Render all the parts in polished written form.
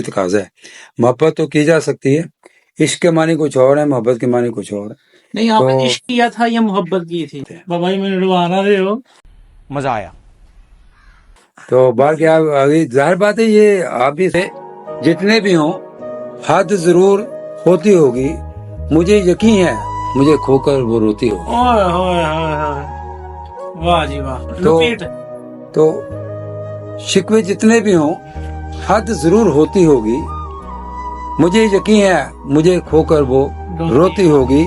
तकाज़ा है। मोहब्बत तो की जा सकती है, इश्क के मानी कुछ और है, मोहब्बत के मानी कुछ और है। नहीं, आपने इश्क किया था या मोहब्बत की थी? बाबा जी मैंने डुबाना रहे हो, मजा आया। तो बाकी आप अभी जाहिर बात है, ये आप भी से जितने भी हों हद जरूर होती होगी, मुझे यकीन है मुझे खोकर वो रोती होगी। ओए होए होए होए, वाह जी वाह। तो रिपीट। तो शिकवे जितने भी हों हद जरूर होती होगी, मुझे यकीन है मुझे खोकर वो रोती होगी।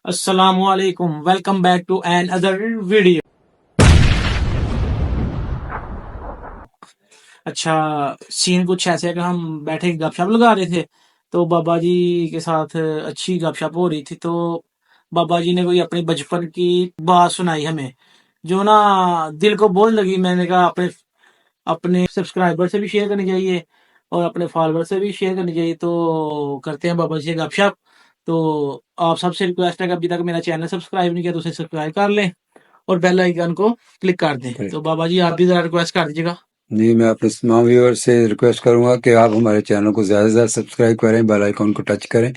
अस्सलामु अलैकुम, welcome back to another video. अच्छा, सीन कुछ ऐसे है कि हम बैठे गपशप लगा रहे थे, तो बाबा जी के साथ अच्छी गपशप हो रही थी। तो बाबा जी ने कोई अपनी बचपन की बात सुनाई हमें, जो ना दिल को बहुत लगी। मैंने कहा अपने अपने सब्सक्राइबर से भी शेयर करनी चाहिए और अपने फॉलोअर से भी शेयर करनी चाहिए। तो करते हैं बाबा जी से गपशप। तो आप सबसे रिक्वेस्ट है कि अभी तक मेरा चैनल सब्सक्राइब नहीं किया तो उसे सब्सक्राइब कर लें और बेल आइकन को क्लिक कर दें। तो बाबा जी आप भी जरा रिक्वेस्ट कर दीजिएगा। नहीं, मैं अपने तमाम व्यूअर से रिक्वेस्ट करूंगा कि आप हमारे चैनल को ज़्यादा से ज़्यादा सब्सक्राइब करें, बेल आइकन को टच करें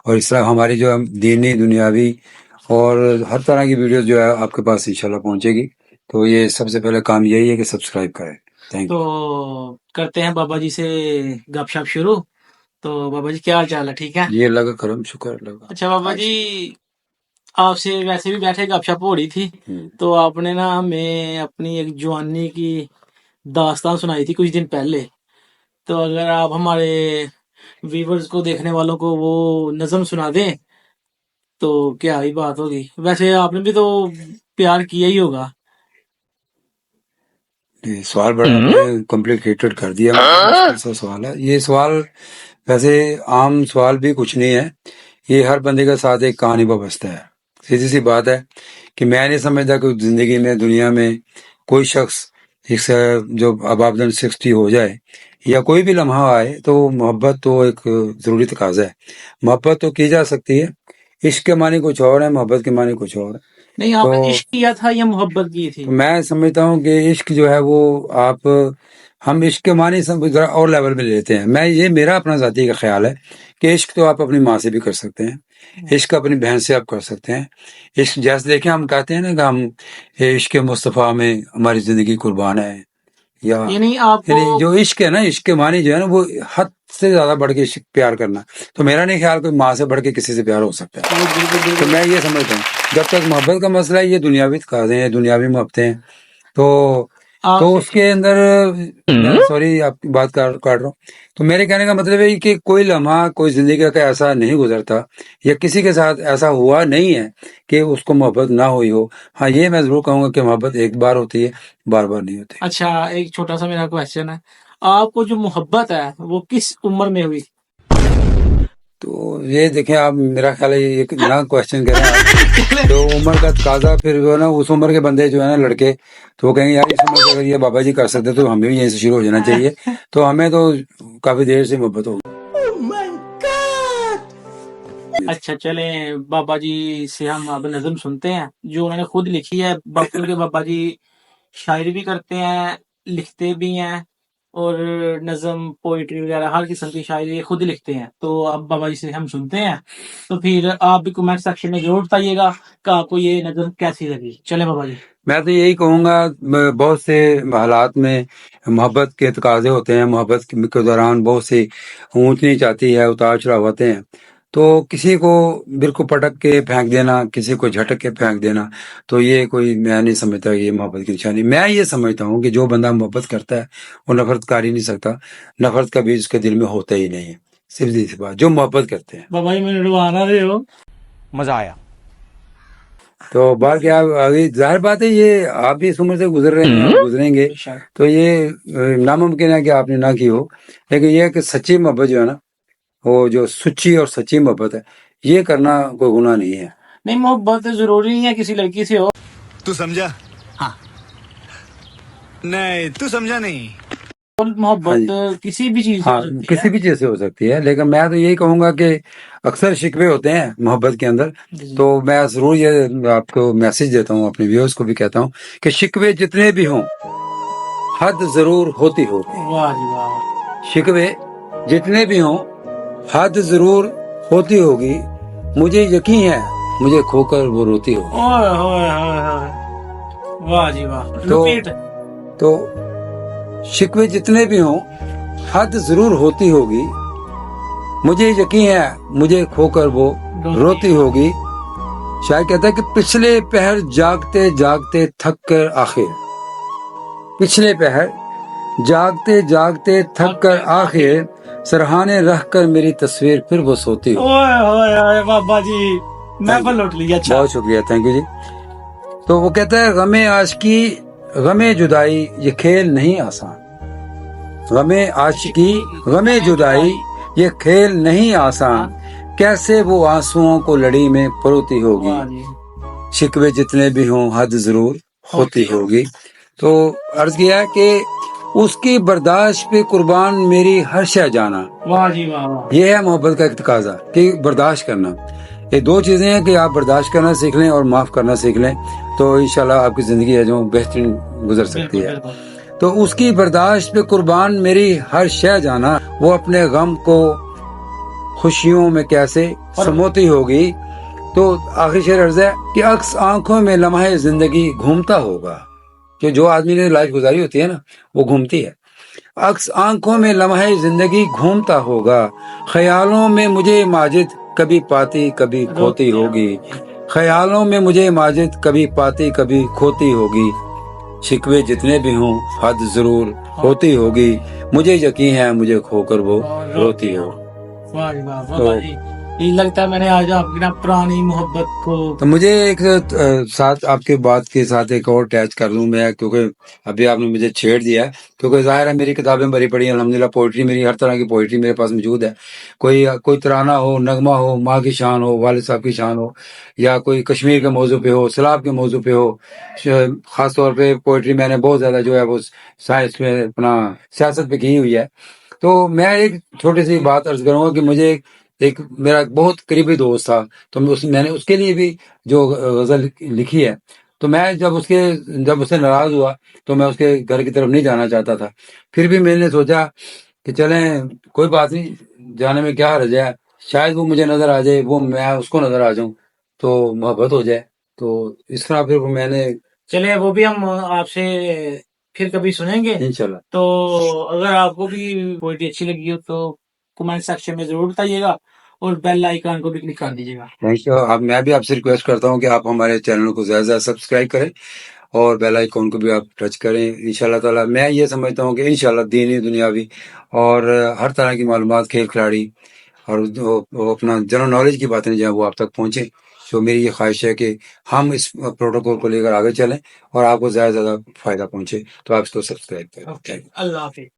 और इस तरह हमारी जो दीनी दुनियावी और हर तरह की वीडियो जो है आपके पास इंशाल्लाह पहुंचेगी। तो ये सबसे पहले काम यही है कि सब्सक्राइब करें। Thank you. तो करते हैं बाबा जी से गपशप शुरू। तो बाबा जी क्या हाल चाल है, ठीक है? ये अल्लाह का करम, शुक्र अल्लाह का। अच्छा बाबा जी, आपसे वैसे भी बैठे गपशप हो रही थी, तो आपने ना हमें अपनी एक जवानी की दास्तान सुनाई थी कुछ दिन पहले। तो अगर आप हमारे व्यूवर्स को, देखने वालों को वो नज़म सुना दें तो क्या ही बात होगी। वैसे आपने भी तो प्यार किया ही होगा। ये सवाल बड़ा आपने कॉम्प्लिकेटेड कर दिया, मुश्किल सा सवाल है ये सवाल। वैसे आम सवाल भी कुछ नहीं है, ये हर बंदे के साथ एक कहानी वाबस्ता है। सीधी सी बात है कि मैं नहीं समझता कि जिंदगी में दुनिया में कोई शख्स इस जो अबाबदन 60 हो जाए या कोई भी लम्हा आए तो मोहब्बत तो एक ज़रूरी तकाजा है। मोहब्बत तो की जा सकती है, इश्क के मानी कुछ और है, मोहब्बत के मानी कुछ और है। नहीं, आपने इश्क किया था या मोहब्बत की थी? तो मैं समझता हूँ कि इश्क जो है वो आप हम इश्क के मानी सब जरा और लेवल में लेते हैं। मैं ये मेरा अपना ज़ाती का ख्याल है कि इश्क तो आप अपनी माँ से भी कर सकते हैं, इश्क अपनी बहन से आप कर सकते हैं। इश्क जैसे देखें, हम कहते हैं ना कि हम इश्क मुस्तफ़ा में हमारी ज़िंदगी कुर्बान है, या यानी आपको यानी जो इश्क है ना, इश्क के मानी जो है ना वो हद से ज्यादा बढ़ के इश्क प्यार करना। तो मेरा नहीं ख्याल कोई माँ से बढ़ के किसी से प्यार हो सकता है। तो मैं ये समझता हूँ जब तक मोहब्बत का मसला है, ये दुनियावी तकाज़े हैं, दुनियावी मोहब्बतें हैं, तो उसके अंदर सॉरी आपकी बात काट रहा हूँ। तो मेरे कहने का मतलब है कि कोई लम्हा कोई जिंदगी का ऐसा नहीं गुजरता या किसी के साथ ऐसा हुआ नहीं है कि उसको मोहब्बत ना हुई हो। हाँ, ये मैं जरूर कहूंगा कि मोहब्बत एक बार होती है, बार बार नहीं होती। अच्छा, एक छोटा सा मेरा क्वेश्चन है, आपको जो मोहब्बत है वो किस उम्र में हुई? तो ये देखें, आप मेरा ख्याल है ये एक नया क्वेश्चन कर रहे हैं। तो उम्र का तकाजा फिर जो है ना, उस उम्र के बंदे जो है ना लड़के, तो वो कहेंगे यार इस उम्र से अगर ये बाबा जी कर सकते तो हमें भी यहीं से शुरू हो जाना चाहिए। तो हमें तो काफी देर से मोहब्बत हो। अच्छा चले बाबा जी से हम अब नज़म सुनते हैं जो उन्होंने खुद लिखी है। क्योंकि बाबा जी शायरी भी करते हैं, लिखते भी हैं, और नज़म पोइट्री वगैरह हर किस्म की शायरी खुद लिखते हैं। तो अब बाबा जी से हम सुनते हैं, तो फिर आप भी कमेंट सेक्शन में जरूर बताइएगा कि आपको ये नज़म कैसी लगी। चले बाबा जी। मैं तो यही कहूंगा, बहुत से हालात में मोहब्बत के तकाजे होते हैं, मोहब्बत के दौरान बहुत सी ऊंच नीच आती है, उतार चढ़ाव होते हैं। तो किसी को बिल्कुल पटक के फेंक देना, किसी को झटक के फेंक देना, तो ये कोई, मैं नहीं समझता ये मोहब्बत की निशानी। मैं ये समझता हूँ कि जो बंदा मोहब्बत करता है वो नफरत कर ही नहीं सकता, नफरत का बीज उसके दिल में होता ही नहीं है। सीधी सी बात, जो मोहब्बत करते हैं। बाबा जी मैंने डुबाना रहे हो, मजा आया। तो बाकी आप अभी जाहिर बात है, ये आप भी इस उम्र से गुजर रहे हैं, गुजरेंगे, तो ये नामुमकिन है कि आपने ना की हो। लेकिन ये है कि सच्ची मोहब्बत जो है ना, वो जो सच्ची और सच्ची मोहब्बत है, ये करना कोई गुनाह नहीं है। नहीं मोहब्बत जरूरी नहीं है किसी लड़की से हो। तू समझा? हाँ। नहीं, तू समझा नहीं। और हाँ मोहब्बत किसी भी चीज से हो हाँ सकती किसी है। भी चीज से हो सकती है, लेकिन मैं तो यही कहूंगा कि अक्सर शिकवे होते हैं मोहब्बत के अंदर। जी। तो मैं जरूर ये आपको मैसेज देता हूँ, अपने व्यूअर्स को भी कहता हूँ कि शिकवे जितने भी हों, हद जरूर होती होगी। वाह जी वाह। शिकवे जितने भी हों, हद जरूर होती होगी। मुझे यकीन है मुझे खोकर वो रोती होगी। ओए होए होए होए। वाह जी वाह। तो रिपीट। तो शिकवे जितने भी हों, हद जरूर होती होगी। मुझे यकीन है मुझे खोकर वो रोती होगी। शायद कहता है कि पिछले पहर जागते जागते थक कर आखिर, पिछले पहर जागते जागते थक कर आखिर, सरहाने रख कर मेरी तस्वीर फिर वो सोती हो। ओए होए होए बाबा जी, महफिल लौट ली। अच्छा। बहुत शुक्रिया, थैंक यू जी। तो वो कहता है गमे आशिकी गमे जुदाई ये खेल नहीं आसान, गमे आशिकी गमे जुदाई ये खेल नहीं आसान, कैसे वो आंसुओं को लड़ी में परोती होगी। वाह जी। शिकवे जितने भी हों हद जरूर होती होगी। तो अर्ज किया कि उसकी बर्दाश्त पे कुर्बान मेरी हर शय जाना। वाह जी वाह वाह। ये है मोहब्बत का एक तकाजा कि बर्दाश्त करना। ये दो चीजें हैं कि आप बर्दाश्त करना सीख लें और माफ करना सीख लें, तो इंशाल्लाह आपकी जिंदगी है जो बेहतरीन गुजर सकती बिल्कुल है। बिल्कुल। तो उसकी बर्दाश्त पे कुर्बान मेरी हर शय जाना, वो अपने गम को खुशियों में कैसे समोती होगी। तो आखिरी शेर अर्ज है कि अक्स आंखों में लम्हा जिंदगी घूमता होगा, कि जो आदमी ने लाइफ गुजारी होती है ना वो घूमती है। अक्स आंखों में लम्हा जिंदगी घूमता होगा, ख्यालों में मुझे माजिद कभी पाती कभी खोती होगी। ख्यालों में मुझे माजिद कभी पाती कभी खोती होगी। शिकवे जितने भी हों हद जरूर होती होगी। मुझे यकीन है मुझे खोकर वो रोती हो। वाह जी वाह तो बाबा जी, ये लगता है मैंने आज आपकी ना पुरानी मोहब्बत को। तो मुझे एक साथ आपके बात के साथ एक और अटैच कर लूं मैं, क्योंकि अभी आपने मुझे छेड़ दिया है। क्योंकि जाहिर है मेरी किताबें भरी पड़ी हैं अल्हम्दुलिल्लाह, पोइट्री मेरी हर तरह की पोइट्री मेरे पास मौजूद है। कोई तराना हो, नगमा हो, माँ की शान हो, वालिद साहब की शान हो, या कोई कश्मीर के मौजू पे हो, सैलाब के मौजू पे हो। खास तौर पे पोइट्री मैंने बहुत ज्यादा जो है वो साइंस में अपना सियासत पे की हुई है। तो मैं एक छोटी सी बात अर्ज करूंगा कि मुझे एक मेरा बहुत करीबी दोस्त था, तो मैंने उसके लिए भी जो गजल लिखी है। तो मैं जब उससे नाराज हुआ तो मैं उसके घर की तरफ नहीं जाना चाहता था। फिर भी मैंने सोचा कि चलें कोई बात नहीं, जाने में क्या हर्ज है, शायद वो मुझे नजर आ जाए, वो मैं उसको नजर आ जाऊं, तो मोहब्बत हो जाए। तो इस तरह फिर वो मैंने चलिए वो भी हम आपसे फिर कभी सुनेंगे। इंशाल्लाह। तो अगर आपको भी पोइट्री अच्छी लगी हो तो कमेंट सेक्शन में जरूर बताइएगा और बेल आइकन को भी क्लिक कर दीजिएगा। Thank you. अब मैं भी आपसे रिक्वेस्ट करता हूँ कि आप हमारे चैनल को ज्यादा से ज्यादा सब्सक्राइब करें और बेल आइकॉन को भी आप टच करें। इंशाल्लाह ताला मैं ये समझता हूँ कि इंशाल्लाह दीनी दुनियावी और हर तरह की मालूमात, खेल खिलाड़ी और वो अपना जनरल नॉलेज की बातें जो है वो आप तक पहुंचे। तो मेरी ये ख्वाहिश है कि हम इस प्रोटोकॉल को लेकर आगे चलें और आपको ज्यादा से ज्यादा फायदा पहुंचे। तो आप इसको सब्सक्राइब करें। ओके, अल्लाह हाफिज।